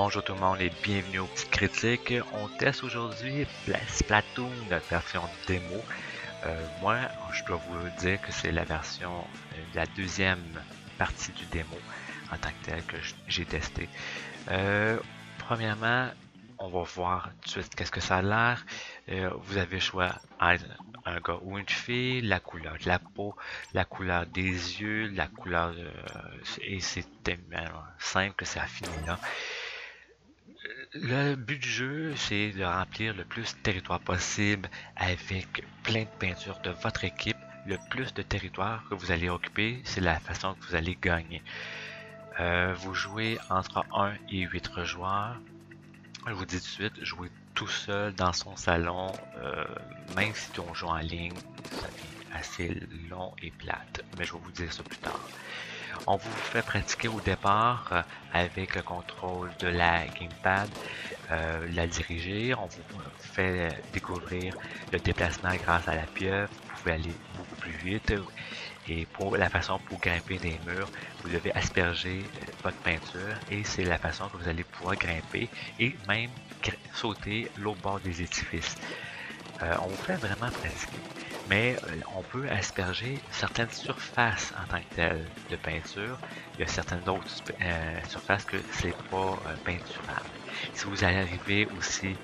Bonjour tout le monde et bienvenue au Petit Critique. On teste aujourd'hui Splatoon, notre version démo. Moi, je dois vous dire que c'est la version, la deuxième partie du démo en tant que tel que j'ai testé. Premièrement, on va voir tout de suite qu'est-ce que ça a l'air. Vous avez le choix entre un gars ou une fille, la couleur de la peau, la couleur des yeux, la couleur et c'est tellement simple que c'est fini là. Le but du jeu, c'est de remplir le plus de territoire possible avec plein de peintures de votre équipe. Le plus de territoire que vous allez occuper, c'est la façon que vous allez gagner. Vous jouez entre 1 et 8 joueurs. Je vous dis tout de suite, jouer tout seul dans son salon, même si on joue en ligne, ça devient assez long et plate. Mais je vais vous dire ça plus tard. On vous fait pratiquer au départ avec le contrôle de la gamepad, la diriger. On vous fait découvrir le déplacement grâce à la pieuvre. Vous pouvez aller beaucoup plus vite. Et pour la façon pour grimper des murs, vous devez asperger votre peinture et c'est la façon que vous allez pouvoir grimper et même sauter l'autre bord des édifices. On vous fait vraiment pratiquer. Mais on peut asperger certaines surfaces en tant que telles de peinture. Il y a certaines autres surfaces que c'est pas peinturable. Si vous arrivez aussi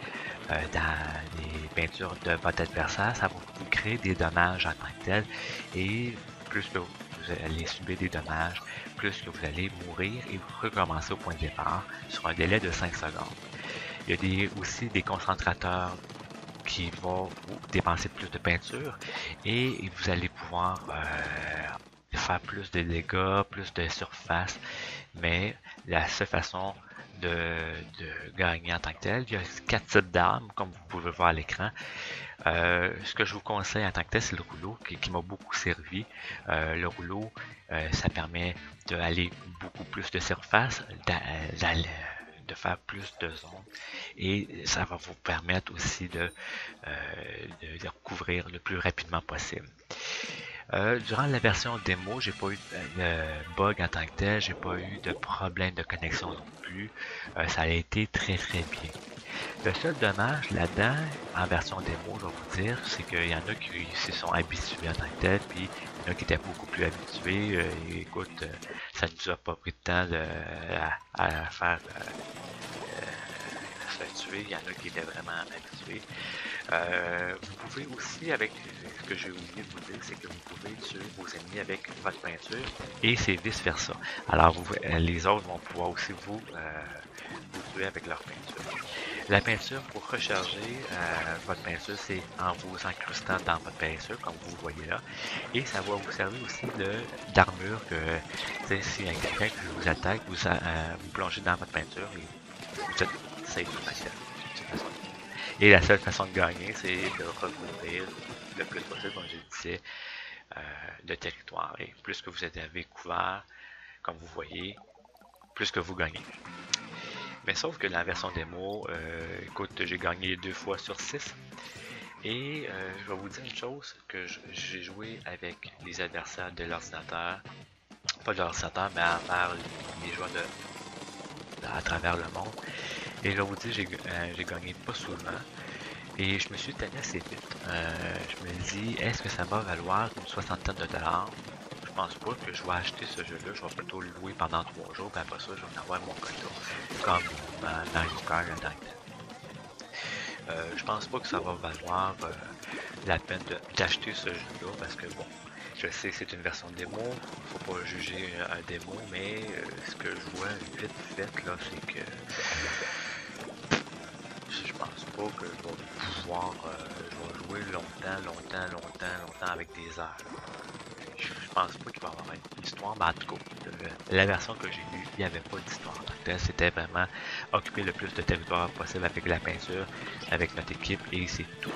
dans les peintures de votre adversaire, ça va vous créer des dommages en tant que tel. Et plus que vous allez subir des dommages, plus que vous allez mourir et recommencer au point de départ sur un délai de 5 secondes. Il y a aussi des concentrateurs qui vont vous dépenser plus de peinture et vous allez pouvoir faire plus de dégâts, plus de surface, mais la seule façon de gagner en tant que tel, il y a 4 types d'armes, comme vous pouvez voir à l'écran. Ce que je vous conseille en tant que tel, c'est le rouleau qui m'a beaucoup servi. Le rouleau, ça permet d'aller beaucoup plus de surface, de faire plus de zones et ça va vous permettre aussi de recouvrir le plus rapidement possible. Durant la version démo, j'ai pas eu de bug en tant que tel, j'ai pas eu de problème de connexion non plus. Ça a été très bien. Le seul dommage là-dedans, en version démo, je vais vous dire, c'est qu'il y en a qui se sont habitués en tant que tel, puis il y en a qui étaient beaucoup plus habitués. Écoute, ça ne nous a pas pris de temps à faire se tuer. Il y en a qui étaient vraiment habitués. Vous pouvez aussi, avec ce que j'ai oublié de vous dire, c'est que vous pouvez tuer vos ennemis avec votre peinture et c'est vice versa. Alors les autres vont pouvoir aussi vous tuer avec leur peinture. La peinture, pour recharger votre peinture, c'est en vous incrustant dans votre peinture, comme vous voyez là. Et ça va vous servir aussi d'armure que si un quelqu'un qui vous attaque, vous plongez dans votre peinture et vous êtes safe facile. Et la seule façon de gagner, c'est de recouvrir le plus possible, comme je disais, de territoire. Et plus que vous avez couvert, comme vous voyez, plus que vous gagnez. Mais sauf que la version démo, écoute, j'ai gagné 2 fois sur 6. Et je vais vous dire une chose, que j'ai joué avec les adversaires de l'ordinateur, pas de l'ordinateur, mais à travers les joueurs à travers le monde. Et je vais vous dire, j'ai gagné pas souvent. Et je me suis tanné assez vite. Je me dis, est-ce que ça va valoir une soixantaine de dollars? Je pense pas que je vais acheter ce jeu-là. Je vais plutôt le louer pendant 3 jours. Puis après ça, je vais en avoir mon quota. Comme Mario Kart je pense pas que ça va valoir la peine d'acheter ce jeu-là. Parce que bon, je sais que c'est une version démo. Faut pas juger un démo. Mais ce que je vois vite fait là, c'est que je pense pas que je vais pouvoir jouer longtemps avec des heures. Je pense pas qu'il va y avoir une histoire, mais en tout cas, la version que j'ai eue, il n'y avait pas d'histoire. C'était vraiment occuper le plus de territoire possible avec la peinture, avec notre équipe, et c'est tout.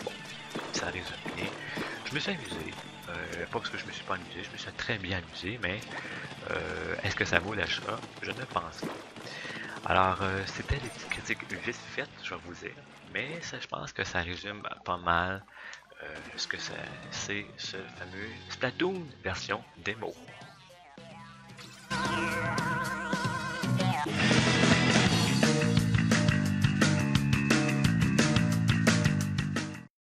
Bon, ça résumé. Je me suis amusé. Pas parce que je me suis pas amusé, je me suis très bien amusé, mais est-ce que ça vaut l'achat? Je ne pense pas. Alors, c'était des petites critiques vite faites, je vais vous dire. Mais ça, je pense que ça résume pas mal ce que c'est ce fameux Splatoon version démo.